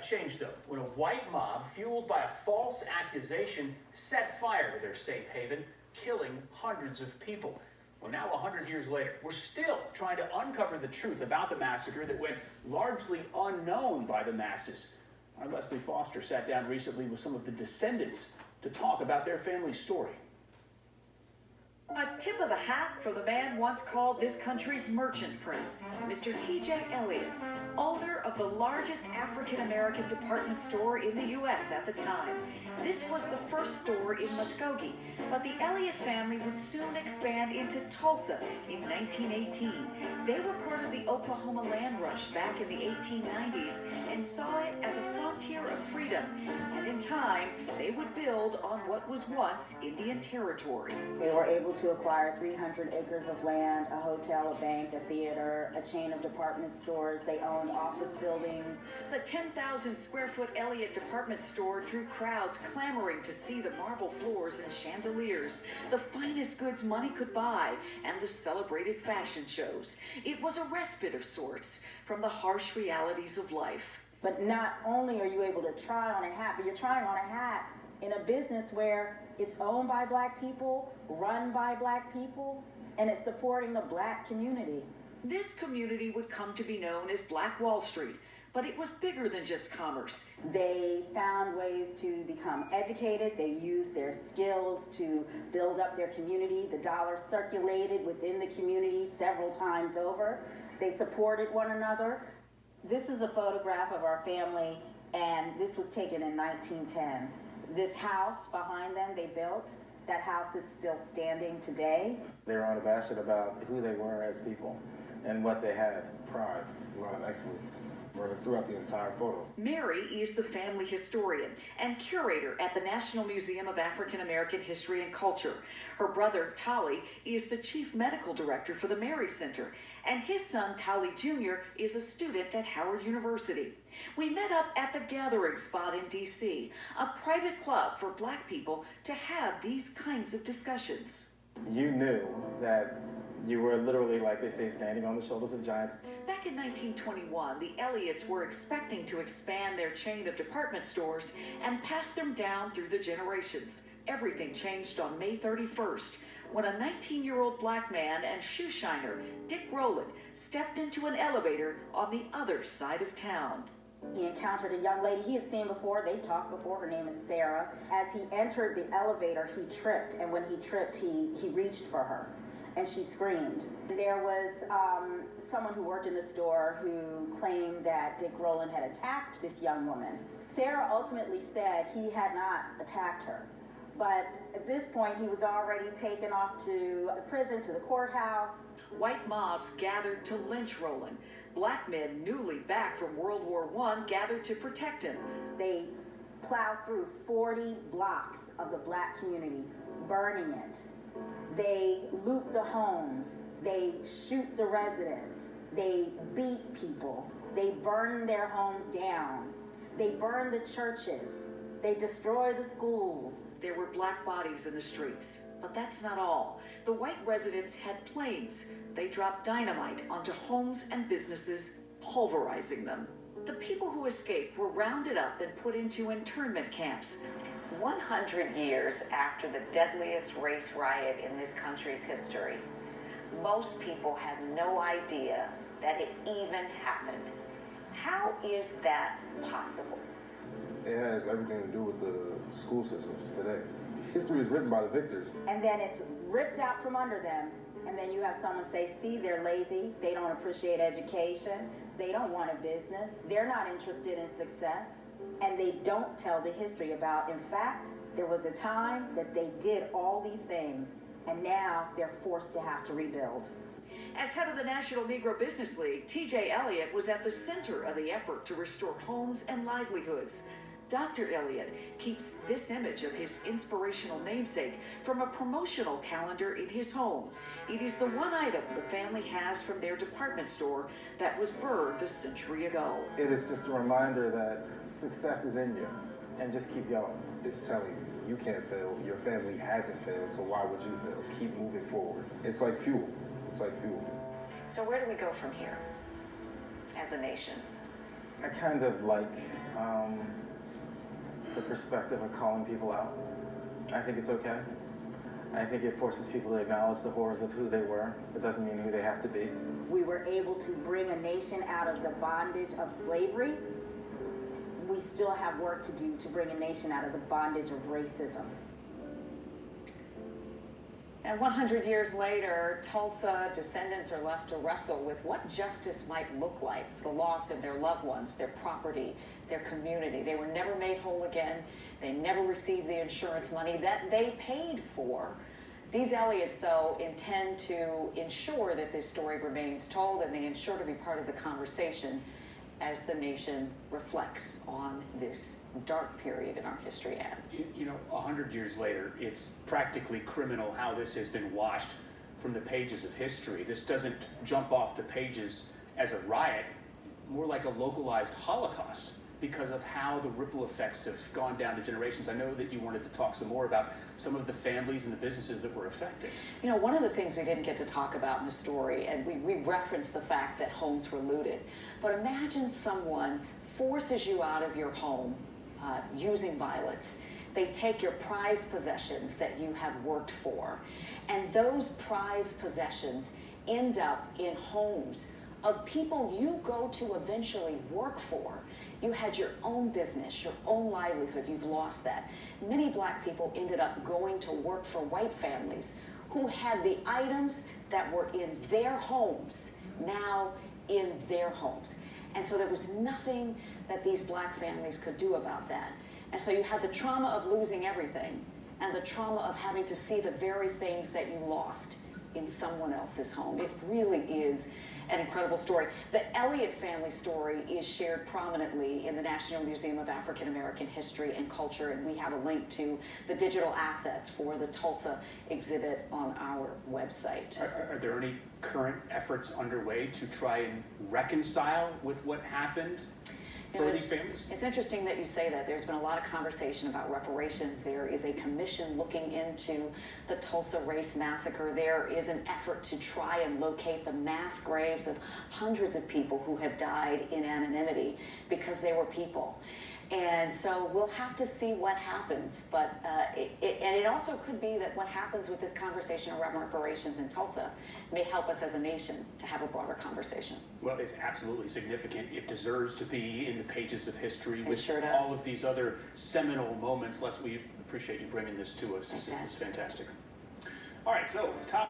changed, though, when a white mob, fueled by a false accusation, set fire to their safe haven, killing hundreds of people. Well, now 100 years later, we're still trying to uncover the truth about the massacre that went largely unknown by the masses. Our Leslie Foster sat down recently with some of the descendants to talk about their family's story. A tip of the hat for the man once called this country's merchant prince, Mr. T.J. Elliott, owner of the largest African-American department store in the U.S. at the time. This was the first store in Muskogee, but the Elliott family would soon expand into Tulsa in 1918. They were part of the Oklahoma land rush back in the 1890s and saw it as a frontier of freedom. And in time, they would build on what was once Indian territory. They were able to acquire 300 acres of land, a hotel, a bank, a theater, a chain of department stores. They owned office buildings. The 10,000 square foot Elliott department store drew crowds clamoring to see the marble floors and chandeliers, the finest goods money could buy, and the celebrated fashion shows. It was a respite of sorts from the harsh realities of life. But not only are you able to try on a hat, but you're trying on a hat in a business where it's owned by black people, run by black people, and it's supporting the black community. This community would come to be known as Black Wall Street, but it was bigger than just commerce. They found ways to become educated. They used their skills to build up their community. The dollar circulated within the community several times over. They supported one another. This is a photograph of our family, and this was taken in 1910. This house behind them they built, that house is still standing today. They were unabashed about who they were as people and what they had. Pride, a lot of excellence running throughout the entire photo. Mary is the family historian and curator at the National Museum of African American History and Culture. Her brother, Tolly, is the chief medical director for the Mary Center, and his son, Tolly Jr., is a student at Howard University. We met up at the Gathering Spot in D.C., a private club for black people to have these kinds of discussions. You knew that you were literally, like they say, standing on the shoulders of giants. Back in 1921, the Elliots were expecting to expand their chain of department stores and pass them down through the generations. Everything changed on May 31st, when a 19-year-old black man and shoe shiner, Dick Rowland, stepped into an elevator on the other side of town. He encountered a young lady he had seen before. They talked before. Her name is Sarah. As he entered the elevator, he tripped, and when he tripped, he reached for her, and she screamed. There was someone who worked in the store who claimed that Dick Rowland had attacked this young woman. Sarah ultimately said he had not attacked her, but at this point, he was already taken off to the prison, to the courthouse. White mobs gathered to lynch Rowland. Black men newly back from World War I gathered to protect him. They plowed through 40 blocks of the black community, burning it. They loot the homes. They shoot the residents. They beat people. They burn their homes down. They burn the churches. They destroy the schools. There were black bodies in the streets, but that's not all. The white residents had planes. They dropped dynamite onto homes and businesses, pulverizing them. The people who escaped were rounded up and put into internment camps. 100 years after the deadliest race riot in this country's history, most people have no idea that it even happened. How is that possible? It has everything to do with the school systems today. History is written by the victors. And then it's ripped out from under them. And then you have someone say, see, they're lazy. They don't appreciate education. They don't want a business. They're not interested in success. And they don't tell the history about, in fact, there was a time that they did all these things, and now they're forced to have to rebuild. As head of the National Negro Business League, T.J. Elliott was at the center of the effort to restore homes and livelihoods. Dr. Elliott keeps this image of his inspirational namesake from a promotional calendar in his home. It is the one item the family has from their department store that was burned a century ago. It is just a reminder that success is in you, and just keep going. It's telling you, you can't fail. Your family hasn't failed, so why would you fail? Keep moving forward. It's like fuel. It's like fuel. So where do we go from here as a nation? I kind of like the perspective of calling people out. I think it's okay. I think it forces people to acknowledge the horrors of who they were. It doesn't mean who they have to be. We were able to bring a nation out of the bondage of slavery. We still have work to do to bring a nation out of the bondage of racism. And 100 years later, Tulsa descendants are left to wrestle with what justice might look like for the loss of their loved ones, their property, their community. They were never made whole again. They never received the insurance money that they paid for. These Elliotts, though, intend to ensure that this story remains told, and they ensure to be part of the conversation as the nation reflects on this dark period in our history ends. You know, 100 years later, it's practically criminal how this has been washed from the pages of history. This doesn't jump off the pages as a riot, more like a localized Holocaust, because of how the ripple effects have gone down to generations. I know that you wanted to talk some more about some of the families and the businesses that were affected. You know, one of the things we didn't get to talk about in the story, and we referenced the fact that homes were looted, but imagine someone forces you out of your home using violence. They take your prized possessions that you have worked for, and those prized possessions end up in homes of people you go to eventually work for. You had your own business, your own livelihood, you've lost that. Many black people ended up going to work for white families who had the items that were in their homes now in their homes. And so there was nothing that these black families could do about that. And so you had the trauma of losing everything and the trauma of having to see the very things that you lost in someone else's home. It really is an incredible story. The Elliott family story is shared prominently in the National Museum of African American History and Culture, and we have a link to the digital assets for the Tulsa exhibit on our website. Are there any current efforts underway to try and reconcile with what happened for these families? It's interesting that you say that. There's been a lot of conversation about reparations. There is a commission looking into the Tulsa Race Massacre. There is an effort to try and locate the mass graves of hundreds of people who have died in anonymity because they were people. And so we'll have to see what happens, but it also could be that what happens with this conversation around reparations in Tulsa may help us as a nation to have a broader conversation. Well, it's absolutely significant. It deserves to be in the pages of history It with sure does. all of these other seminal moments. Les, we appreciate you bringing this to us. This is fantastic. All right, so top.